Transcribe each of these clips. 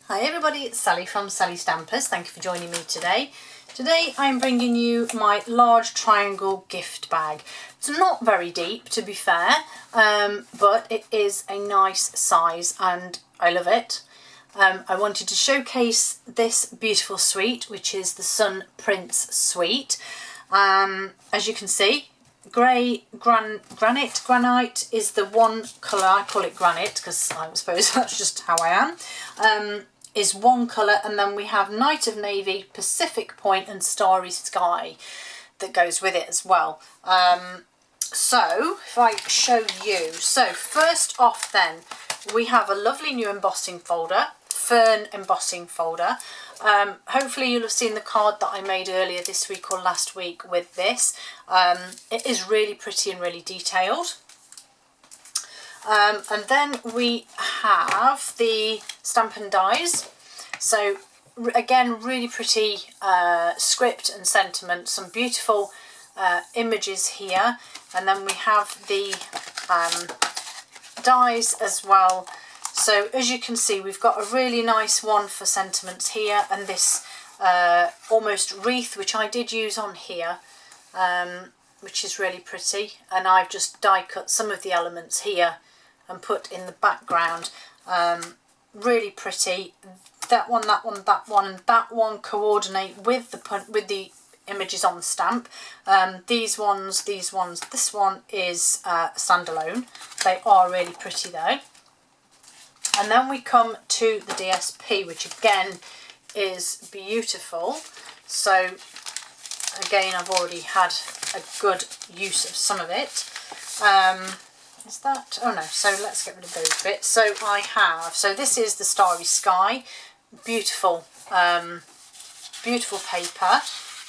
Hi everybody, it's Sally from Sallystampers. Thank you for joining me today. Today I'm bringing you my large triangle gift bag. It's not very deep, to be fair, but it is a nice size and I love it. I wanted to showcase this beautiful suite, which is the Sun Prince suite. As you can see, grey granite is the one colour. I call it granite because I suppose that's just how I am. Is one colour, and then we have Night of Navy, Pacific Point and Starry Sky that goes with it as well. So if I show you, so first off then we have a lovely new embossing folder, fern embossing folder. Hopefully you'll have seen the card that I made earlier this week or last week with this. It is really pretty and really detailed. And then we have the Stamp and Dies. So again, really pretty script and sentiment, some beautiful images here. And then we have the dies as well. So as you can see, we've got a really nice one for sentiments here, and this almost wreath, which I did use on here, which is really pretty. And I've just die cut some of the elements here and put in the background. Really pretty. That one, that one, that one, and that one coordinate with the images on the stamp. These ones, this one is standalone. They are really pretty though. And then we come to the DSP, which again is beautiful. So again, I've already had a good use of some of it. Is that, oh no, so let's get rid of those bits. So I have, so this is the Starry Sky, beautiful, beautiful paper,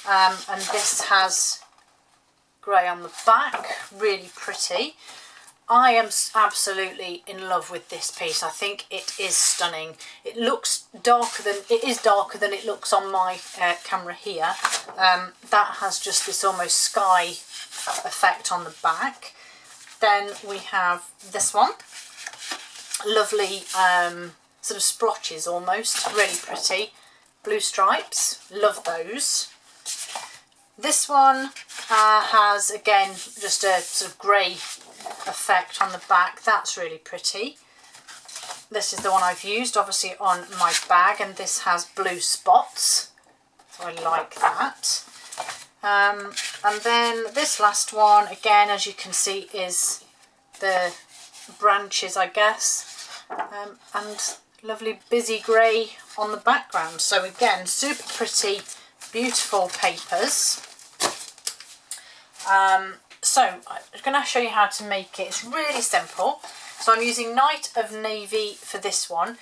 and this has grey on the back, really pretty. I am absolutely in love with this piece. I think it is stunning. It looks darker than, it is darker than it looks on my camera here. That has just this almost sky effect on the back. Then we have this one, lovely sort of splotches almost, really pretty, blue stripes, love those. This one has again just a sort of grey effect on the back, that's really pretty. This is the one I've used obviously on my bag, and this has blue spots, so I like that. And then this last one, again, as you can see, is the branches, I guess, and lovely busy grey on the background. So again, super pretty, beautiful papers. So I'm going to show you how to make it. It's really simple. So I'm using Night of Navy for this one.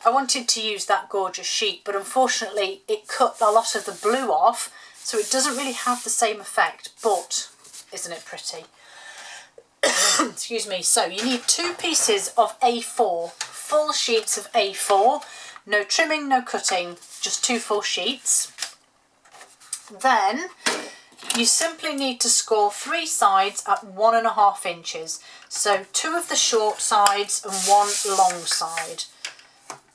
I wanted to use that gorgeous sheet, but unfortunately it cut a lot of the blue off, so it doesn't really have the same effect, but isn't it pretty? Excuse me. So you need 2 pieces of A4, full sheets of A4, no trimming, no cutting, just 2 full sheets. Then you simply need to score 3 sides at 1.5 inches. So 2 of the short sides and 1 long side.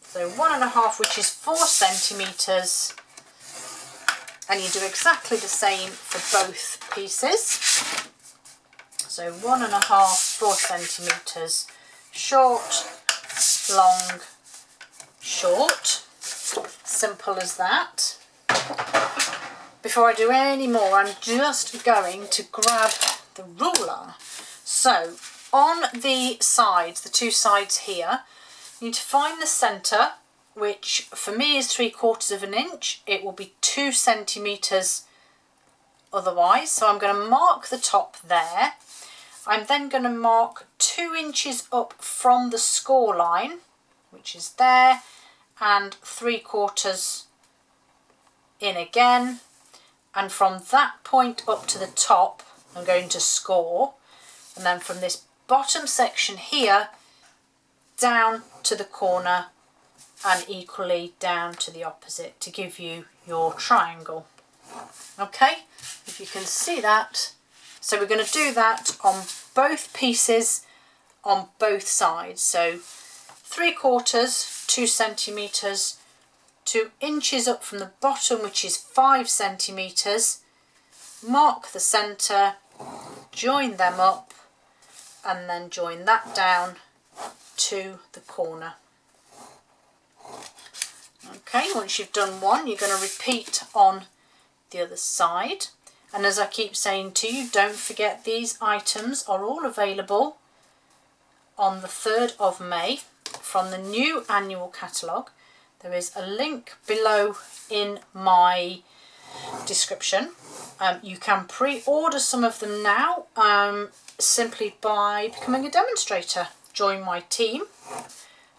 So 1.5, which is 4 centimetres. And you do exactly the same for both pieces. So 1.5, 4 centimetres, short, long, short. Simple as that. Before I do any more, I'm just going to grab the ruler. So on the sides, the 2 sides here, you need to find the centre, which for me is 3/4 of an inch. It will be 2 centimetres otherwise. So I'm going to mark the top there. I'm then going to mark 2 inches up from the score line, which is there, and 3/4 in again. And from that point up to the top, I'm going to score. And then from this bottom section here, down to the corner, and equally down to the opposite to give you your triangle. Okay, if you can see that. So we're going to do that on both pieces on both sides. So 3/4 2 centimetres, 2 inches up from the bottom, which is 5 centimetres, mark the centre, join them up, and then join that down to the corner. Okay, once you've done one, you're going to repeat on the other side. And as I keep saying to you, don't forget these items are all available on the 3rd of May from the new annual catalogue. There is a link below in my description. You can pre-order some of them now simply by becoming a demonstrator. Join my team.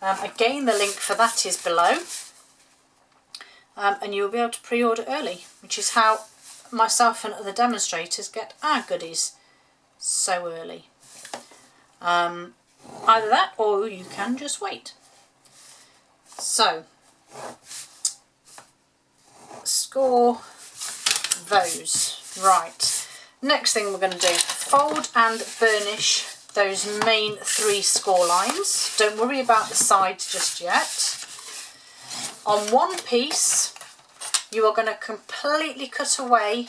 Again, the link for that is below. And you'll be able to pre-order early, which is how myself and other demonstrators get our goodies so early. Either that or you can just wait. So, score those. Right, next thing we're going to do, fold and burnish those main 3 score lines. Don't worry about the sides just yet. On one piece, you are going to completely cut away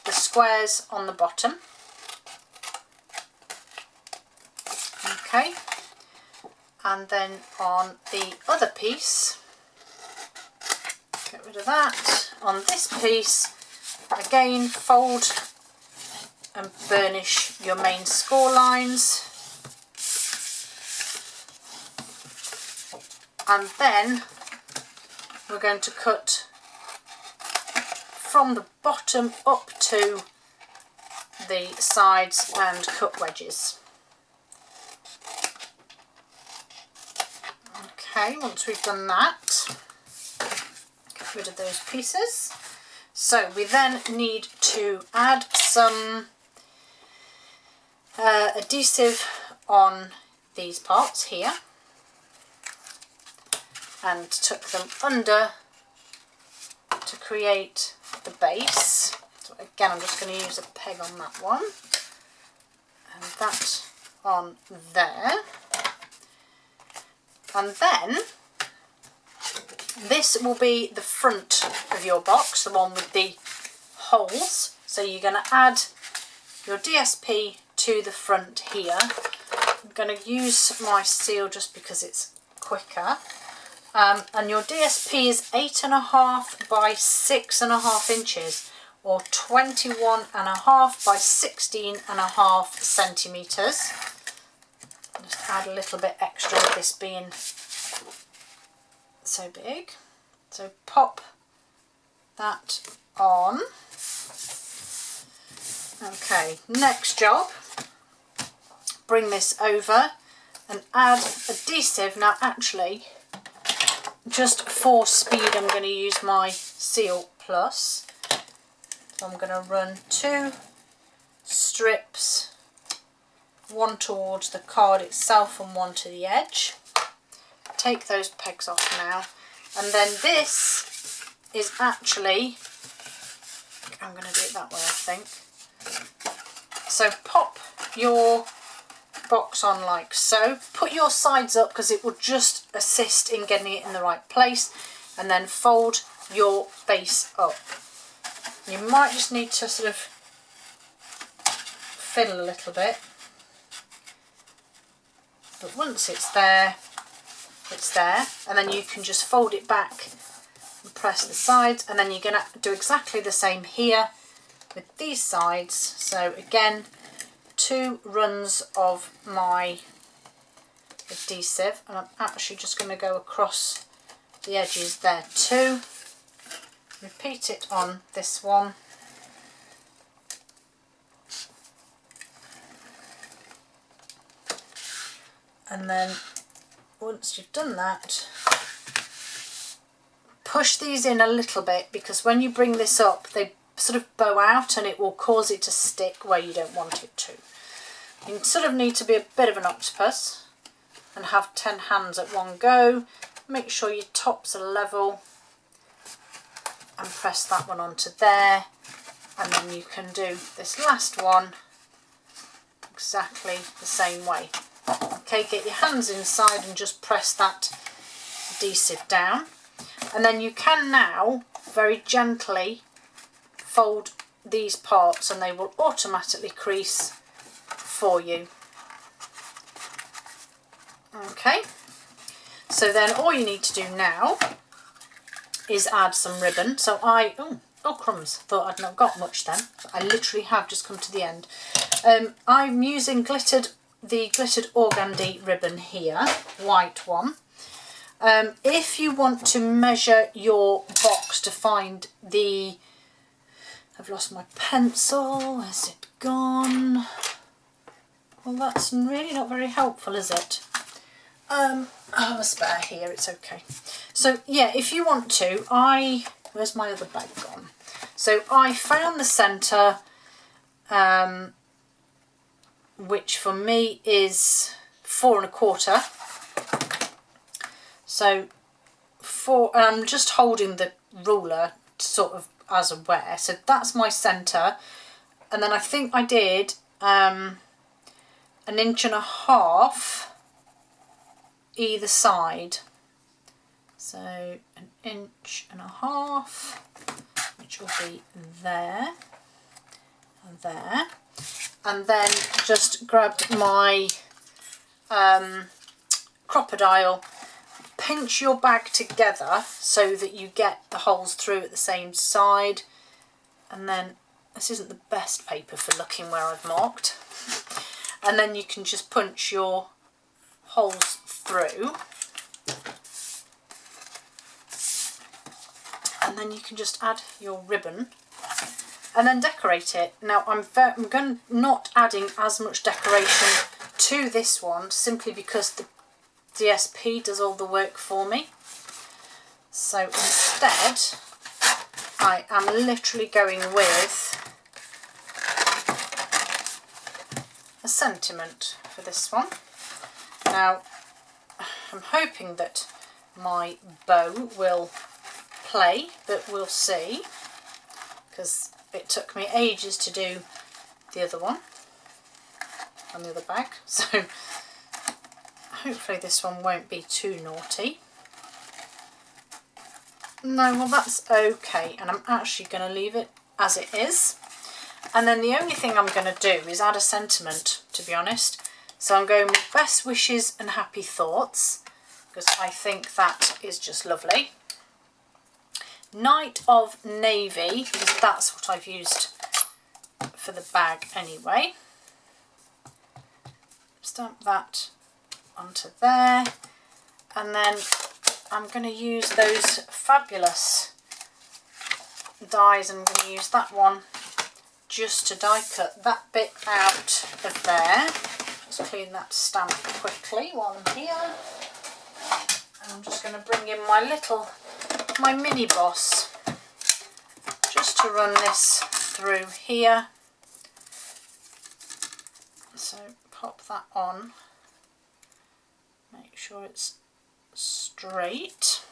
the squares on the bottom. Okay, and then on the other piece, get rid of that. On this piece, again, fold and burnish your main score lines. And then we're going to cut from the bottom up to the sides and cut wedges. Okay, once we've done that, get rid of those pieces. So we then need to add some adhesive on these parts here and tuck them under to create the base. So again, I'm just going to use a peg on that one and that on there. And then this will be the front of your box, the one with the holes. So you're going to add your DSP to the front here. I'm going to use my seal just because it's quicker. And your DSP is 8.5 by 6.5 inches, or 21.5 by 16.5 centimetres. Just add a little bit extra with this being so big. So pop that on. Okay, next job, bring this over and add adhesive. Now actually, just for speed, I'm going to use my Seal Plus. So I'm going to run 2 strips, one towards the card itself and one to the edge. Take those pegs off now, and then this is actually, I'm going to do it that way I think. So pop your box on like so, put your sides up because it will just assist in getting it in the right place, and then fold your base up. You might just need to sort of fiddle a little bit, but once it's there, and then you can just fold it back and press the sides, and then you're going to do exactly the same here with these sides. So again, 2 runs of my adhesive, and I'm actually just going to go across the edges there too. Repeat it on this one. And then once you've done that, push these in a little bit, because when you bring this up they sort of bow out and it will cause it to stick where you don't want it to. You sort of need to be a bit of an octopus and have 10 hands at one go. Make sure your tops are level and press that one onto there, and then you can do this last one exactly the same way. Okay, get your hands inside and just press that adhesive down, and then you can now very gently fold these parts and they will automatically crease for you. Okay, so then all you need to do now is add some ribbon. So oh crumbs, thought I'd not got much then. I literally have just come to the end. I'm using the glittered organdy ribbon here, white one. If you want to measure your box to find the, I've lost my pencil, where's it gone? Well, that's really not very helpful, is it? I have a spare here, it's okay. So yeah, if you want to, where's my other bag gone? So I found the centre, which for me is 4 1/4. So and I'm just holding the ruler sort of as a wear. So that's my centre, and then I think I did 1.5 inches either side. So 1.5 inches, which will be there and there, and then just grabbed my crocodile. Pinch your bag together so that you get the holes through at the same side, and then this isn't the best paper for looking where I've marked, and then you can just punch your holes through, and then you can just add your ribbon and then decorate it. Now I'm not adding as much decoration to this one simply because the DSP does all the work for me. So instead I am literally going with a sentiment for this one. Now I'm hoping that my bow will play, but we'll see, because it took me ages to do the other one on the other bag, so hopefully this one won't be too naughty. No, well that's okay, and I'm actually going to leave it as it is. And then the only thing I'm going to do is add a sentiment, to be honest. So I'm going with best wishes and happy thoughts, because I think that is just lovely. Night of Navy, because that's what I've used for the bag anyway. Stamp that onto there, and then I'm going to use those fabulous dies. I'm going to use that one just to die cut that bit out of there. Just clean that stamp quickly while I'm here. And I'm just going to bring in my mini boss just to run this through here. So pop that on. Make sure it's straight.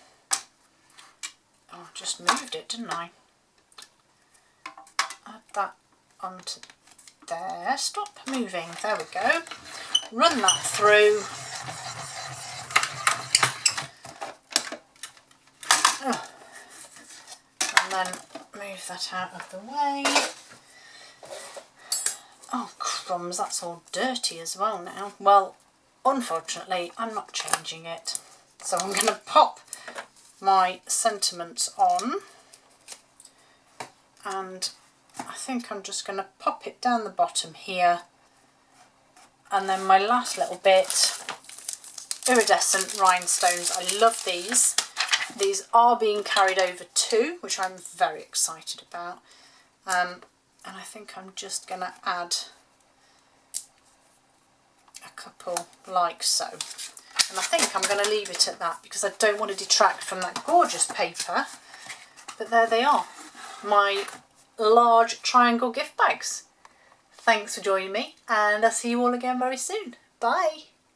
Oh, I just moved it, didn't I? Add that onto there. Stop moving. There we go. Run that through. Oh. And then move that out of the way. Oh crumbs, that's all dirty as well now. Well, unfortunately, I'm not changing it. So I'm going to pop my sentiments on, and I think I'm just going to pop it down the bottom here, and then my last little bit, iridescent rhinestones. I love these. These are being carried over too, which I'm very excited about. And I think I'm just going to add a couple like so. And I think I'm going to leave it at that because I don't want to detract from that gorgeous paper. But there they are, my large triangle gift bags. Thanks for joining me, and I'll see you all again very soon. Bye!